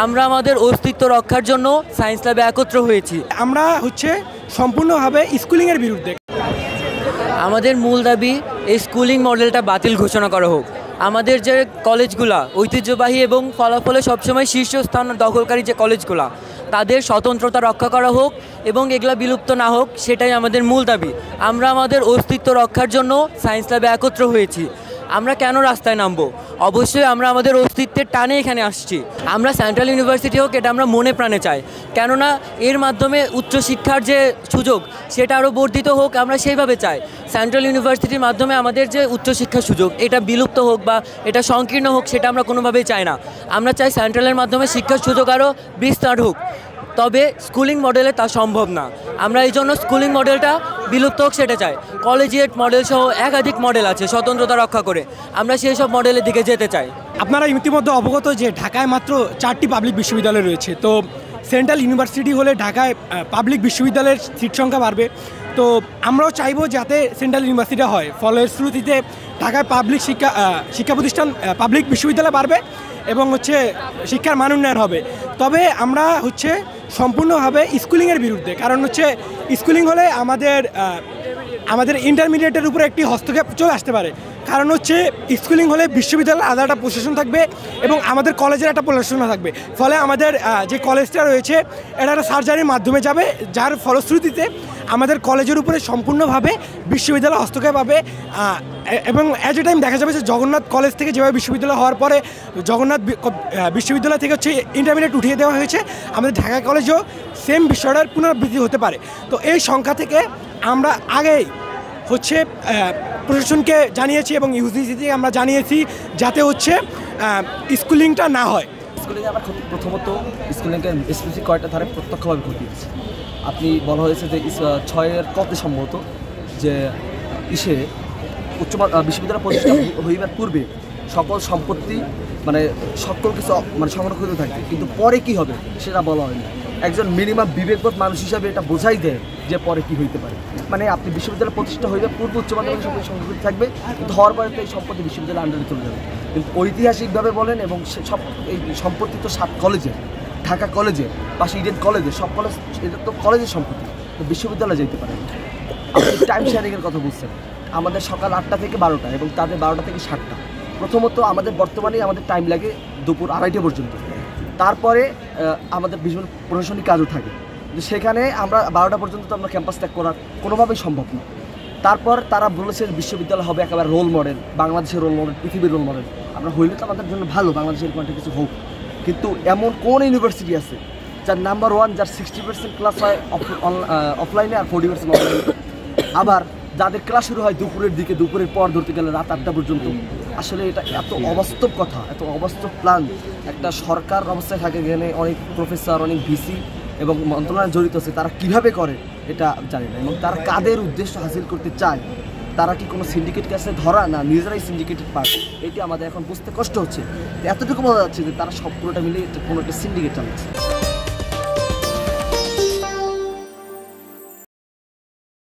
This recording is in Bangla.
আমরা আমাদের অস্তিত্ব রক্ষার জন্য সায়েন্স ল্যাবে একত্র হয়েছি। আমরা সম্পূর্ণভাবে স্কুলিংয়ের বিরুদ্ধে। আমাদের মূল দাবি এই স্কুলিং মডেলটা বাতিল ঘোষণা করা হোক। আমাদের যে কলেজগুলা ঐতিহ্যবাহী এবং ফলাফলে সবসময় শীর্ষস্থান দখলকারী যে কলেজগুলা, তাদের স্বতন্ত্রতা রক্ষা করা হোক এবং এগুলা বিলুপ্ত না হোক, সেটাই আমাদের মূল দাবি। আমরা আমাদের অস্তিত্ব রক্ষার জন্য সায়েন্স ল্যাবে একত্র হয়েছি। আমরা কেন রাস্তায় নামবো? অবশ্যই আমরা আমাদের অস্তিত্বের টানে এখানে আসছি। আমরা সেন্ট্রাল ইউনিভার্সিটি হোক, এটা আমরা মনে প্রাণে চাই, কেননা এর মাধ্যমে উচ্চশিক্ষার যে সুযোগ সেটা আরও বর্ধিত হোক, আমরা সেইভাবে চাই। সেন্ট্রাল ইউনিভার্সিটির মাধ্যমে আমাদের যে উচ্চশিক্ষার সুযোগ এটা বিলুপ্ত হোক বা এটা সংকীর্ণ হোক, সেটা আমরা কোনোভাবেই চাই না। আমরা চাই সেন্ট্রালের মাধ্যমে শিক্ষার সুযোগ আরও বিস্তার হোক, তবে স্কুলিং মডেলে তা সম্ভব না। আমরা এই জন্য স্কুলিং মডেলটা বিলুপ্ত হোক সেটা চাই। কলেজিয়েট মডেল সহ একাধিক মডেল আছে স্বতন্ত্রতা রক্ষা করে, আমরা সেই সব মডেলের দিকে যেতে চাই। আপনারা ইতিমধ্যে অবগত যে ঢাকায় মাত্র 4টি পাবলিক বিশ্ববিদ্যালয় রয়েছে। তো সেন্ট্রাল ইউনিভার্সিটি হলে ঢাকায় পাবলিক বিশ্ববিদ্যালয়ের সিট সংখ্যা বাড়বে। তো আমরাও চাইবো যাতে সেন্ট্রাল ইউনিভার্সিটি হয়, ফলশ্রুতিতে ঢাকায় পাবলিক শিক্ষা প্রতিষ্ঠান পাবলিক বিশ্ববিদ্যালয় বাড়বে এবং শিক্ষার মান উন্নয়ন হবে। তবে আমরা সম্পূর্ণভাবে স্কুলিংয়ের বিরুদ্ধে, কারণ স্কুলিং হলে আমাদের ইন্টারমিডিয়েটের উপরে একটি হস্তক্ষেপ চলে আসতে পারে। কারণ স্কুলিং হলে বিশ্ববিদ্যালয়ের আলাদা একটা প্রশাসন থাকবে এবং আমাদের কলেজের একটা প্রশাসন থাকবে। ফলে আমাদের যে কলেজটা রয়েছে এটা একটা সার্জারির মাধ্যমে যাবে, যার ফলশ্রুতিতে আমাদের কলেজের উপরে সম্পূর্ণভাবে বিশ্ববিদ্যালয় হস্তক্ষেপ পাবে। এবং অ্যাট এ টাইম দেখা যাবে যে জগন্নাথ কলেজ থেকে যেভাবে বিশ্ববিদ্যালয় হওয়ার পরে জগন্নাথ বিশ্ববিদ্যালয় থেকে ইন্টারমিডিয়েট উঠিয়ে দেওয়া হয়েছে, আমাদের ঢাকা কলেজেও সেম বিষয়টার পুনরাবৃত্তি হতে পারে। তো এই সংখ্যা থেকে আমরা আগেই প্রশাসনকে জানিয়েছি এবং ইউজিসি থেকে আমরা জানিয়েছি যাতে স্কুলিংটা না হয়। স্কুলিংয়ে আবার প্রথমত স্কুলিংকে স্পেসিফিক কয়েকটা ধারে প্রত্যক্ষভাবে ঘটিয়েছে। আপনি বলা হয়েছে যে 6-এর কতে সম্ভবত যে বিশ্ববিদ্যালয় প্রতিষ্ঠা হইবার পূর্বে সকল সম্পত্তি সকল কিছু সংরক্ষিত থাকবে, কিন্তু পরে কি হবে সেটা বলা হয় না। একজন মিনিমাম বিবেকবোধ মানুষ হিসাবে এটা বোঝাই দেয় যে পরে কি হইতে পারে। আপনি বিশ্ববিদ্যালয় প্রতিষ্ঠা হইবে পূর্বে উচ্চ মাধ্যমিক সম্পত্তি সংরক্ষিত থাকবে, কিন্তু হওয়ার পরে তো এই সম্পত্তি বিশ্ববিদ্যালয় আন্ডারে চলে যাবে। কিন্তু ঐতিহাসিকভাবে বলেন এবং সব এই সম্পত্তি তো 7 কলেজে, ঢাকা কলেজে, পাশে ইডেন কলেজে, সব কলেজ এটা তো কলেজের সম্পত্তি, তো বিশ্ববিদ্যালয়ে যেতে পারে। আপনি টাইম শেয়ারিংয়ের কথা বুঝছেন, আমাদের সকাল 8টা থেকে 12টা এবং তাদের 12টা থেকে 7টা। প্রথমত আমাদের বর্তমানে আমাদের টাইম লাগে দুপুর 2:30 পর্যন্ত। তারপরে আমাদের বিভিন্ন প্রশাসনিক কাজও থাকে, কিন্তু সেখানে আমরা 12টা পর্যন্ত তো আমরা ক্যাম্পাস ত্যাগ করার কোনোভাবেই সম্ভব না। তারপর তারা বলেছে বিশ্ববিদ্যালয় হবে একেবারে রোল মডেল, বাংলাদেশের রোল মডেল, পৃথিবীর রোল মডেল। আমরা হইলে তো আমাদের জন্য ভালো, বাংলাদেশের কোনটা কিছু হোক। কিন্তু এমন কোন ইউনিভার্সিটি আছে যার নাম্বার 1, যার 60% ক্লাস হয় অফলাইনে আর 40% অনলাইনে, আবার যাদের ক্লাস শুরু হয় দুপুরের দিকে, দুপুরের পর ধরতে গেলে রাত 8টা পর্যন্ত। আসলে এটা এত অবাস্তব কথা, এত অবাস্তব প্ল্যান একটা সরকার অবস্থায় থাকে, এখানে অনেক প্রফেসর, অনেক ভিসি এবং মন্ত্রণালয় জড়িত আছে, তারা কিভাবে করে এটা জানি না। এবং তারা কাদের উদ্দেশ্য হাসিল করতে চায়, তারা কি কোনো সিন্ডিকেট কাছে ধরা না নিজেরাই সিন্ডিকেটেড পার্ট, এটি আমাদের এখন বুঝতে কষ্ট হচ্ছে। এতটুকু বোঝা যাচ্ছে যে তারা সব পুরোটা মিলে কোনো একটা সিন্ডিকেট চালাচ্ছে।